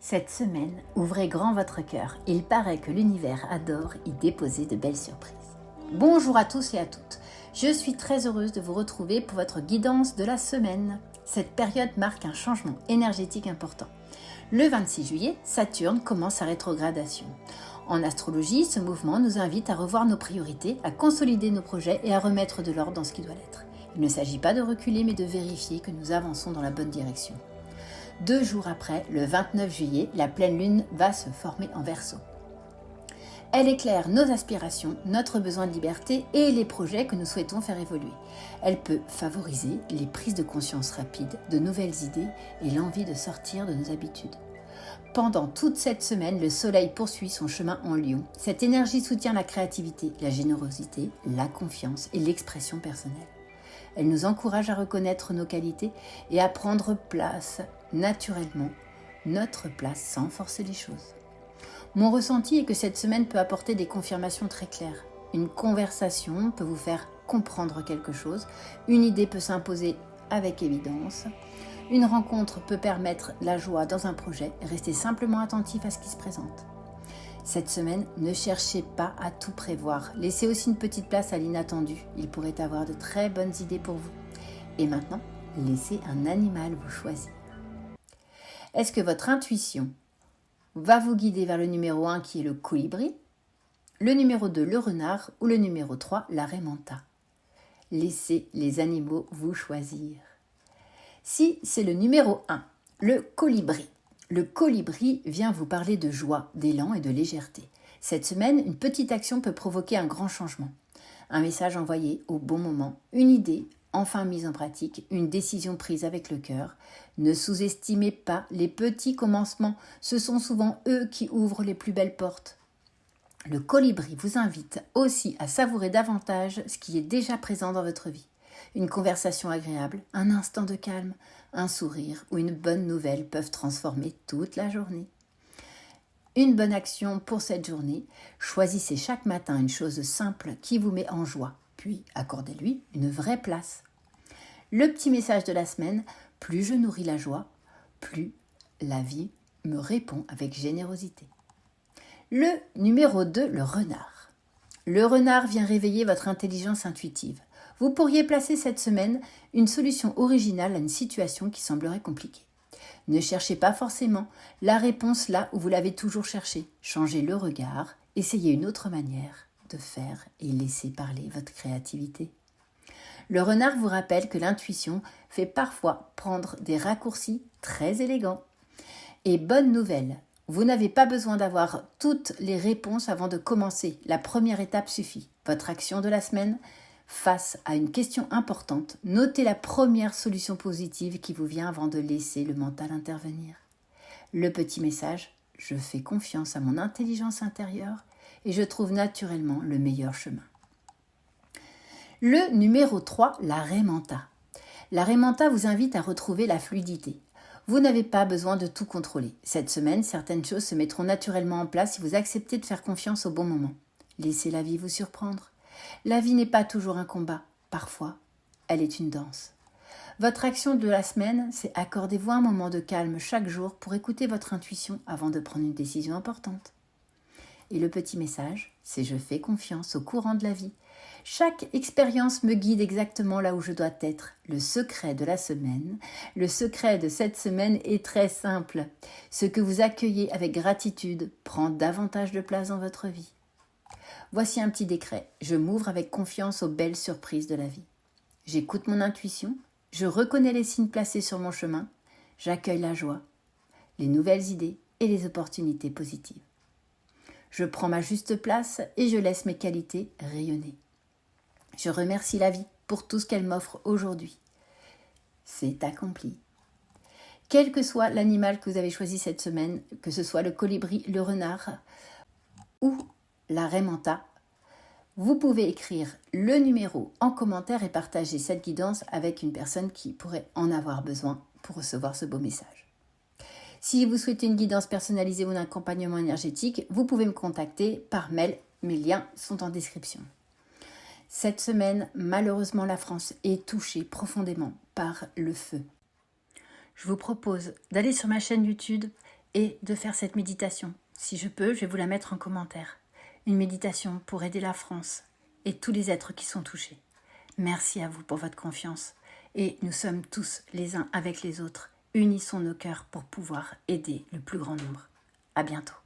Cette semaine, ouvrez grand votre cœur. Il paraît que l'univers adore y déposer de belles surprises. Bonjour à tous et à toutes. Je suis très heureuse de vous retrouver pour votre guidance de la semaine. Cette période marque un changement énergétique important. Le 26 juillet, Saturne commence sa rétrogradation. En astrologie, ce mouvement nous invite à revoir nos priorités, à consolider nos projets et à remettre de l'ordre dans ce qui doit l'être. Il ne s'agit pas de reculer mais de vérifier que nous avançons dans la bonne direction. 2 jours après, le 29 juillet, la pleine lune va se former en Verseau. Elle éclaire nos aspirations, notre besoin de liberté et les projets que nous souhaitons faire évoluer. Elle peut favoriser les prises de conscience rapides, de nouvelles idées et l'envie de sortir de nos habitudes. Pendant toute cette semaine, le soleil poursuit son chemin en Lion. Cette énergie soutient la créativité, la générosité, la confiance et l'expression personnelle. Elle nous encourage à reconnaître nos qualités et à prendre place naturellement, notre place sans forcer les choses. Mon ressenti est que cette semaine peut apporter des confirmations très claires. Une conversation peut vous faire comprendre quelque chose, une idée peut s'imposer avec évidence, une rencontre peut permettre la joie dans un projet, restez simplement attentif à ce qui se présente. Cette semaine, ne cherchez pas à tout prévoir. Laissez aussi une petite place à l'inattendu. Il pourrait avoir de très bonnes idées pour vous. Et maintenant, laissez un animal vous choisir. Est-ce que votre intuition va vous guider vers le numéro 1 qui est le colibri, le numéro 2 le renard ou le numéro 3 la raie manta? Laissez les animaux vous choisir. Si c'est le numéro 1, le colibri. Le colibri vient vous parler de joie, d'élan et de légèreté. Cette semaine, une petite action peut provoquer un grand changement. Un message envoyé au bon moment, une idée enfin mise en pratique, une décision prise avec le cœur. Ne sous-estimez pas les petits commencements, ce sont souvent eux qui ouvrent les plus belles portes. Le colibri vous invite aussi à savourer davantage ce qui est déjà présent dans votre vie. Une conversation agréable, un instant de calme, un sourire ou une bonne nouvelle peuvent transformer toute la journée. Une bonne action pour cette journée, choisissez chaque matin une chose simple qui vous met en joie, puis accordez-lui une vraie place. Le petit message de la semaine, plus je nourris la joie, plus la vie me répond avec générosité. Le numéro 2, le renard. Le renard vient réveiller votre intelligence intuitive. Vous pourriez placer cette semaine une solution originale à une situation qui semblerait compliquée. Ne cherchez pas forcément la réponse là où vous l'avez toujours cherchée. Changez le regard, essayez une autre manière de faire et laissez parler votre créativité. Le renard vous rappelle que l'intuition fait parfois prendre des raccourcis très élégants. Et bonne nouvelle, vous n'avez pas besoin d'avoir toutes les réponses avant de commencer. La première étape suffit. Votre action de la semaine, face à une question importante, notez la première solution positive qui vous vient avant de laisser le mental intervenir. Le petit message, je fais confiance à mon intelligence intérieure et je trouve naturellement le meilleur chemin. Le numéro 3, la raie manta. La raie manta vous invite à retrouver la fluidité. Vous n'avez pas besoin de tout contrôler. Cette semaine, certaines choses se mettront naturellement en place si vous acceptez de faire confiance au bon moment. Laissez la vie vous surprendre. La vie n'est pas toujours un combat. Parfois, elle est une danse. Votre action de la semaine, c'est accordez-vous un moment de calme chaque jour pour écouter votre intuition avant de prendre une décision importante. Et le petit message, c'est je fais confiance au courant de la vie. Chaque expérience me guide exactement là où je dois être. Le secret de la semaine, le secret de cette semaine est très simple. Ce que vous accueillez avec gratitude prend davantage de place dans votre vie. Voici un petit décret. Je m'ouvre avec confiance aux belles surprises de la vie. J'écoute mon intuition, je reconnais les signes placés sur mon chemin, j'accueille la joie, les nouvelles idées et les opportunités positives. Je prends ma juste place et je laisse mes qualités rayonner. Je remercie la vie pour tout ce qu'elle m'offre aujourd'hui. C'est accompli. Quel que soit l'animal que vous avez choisi cette semaine, que ce soit le colibri, le renard ou la raie manta, vous pouvez écrire le numéro en commentaire et partager cette guidance avec une personne qui pourrait en avoir besoin pour recevoir ce beau message. Si vous souhaitez une guidance personnalisée ou un accompagnement énergétique, vous pouvez me contacter par mail. Mes liens sont en description. Cette semaine, malheureusement, la France est touchée profondément par le feu. Je vous propose d'aller sur ma chaîne YouTube et de faire cette méditation. Si je peux, je vais vous la mettre en commentaire. Une méditation pour aider la France et tous les êtres qui sont touchés. Merci à vous pour votre confiance. Et nous sommes tous les uns avec les autres. Unissons nos cœurs pour pouvoir aider le plus grand nombre. À bientôt.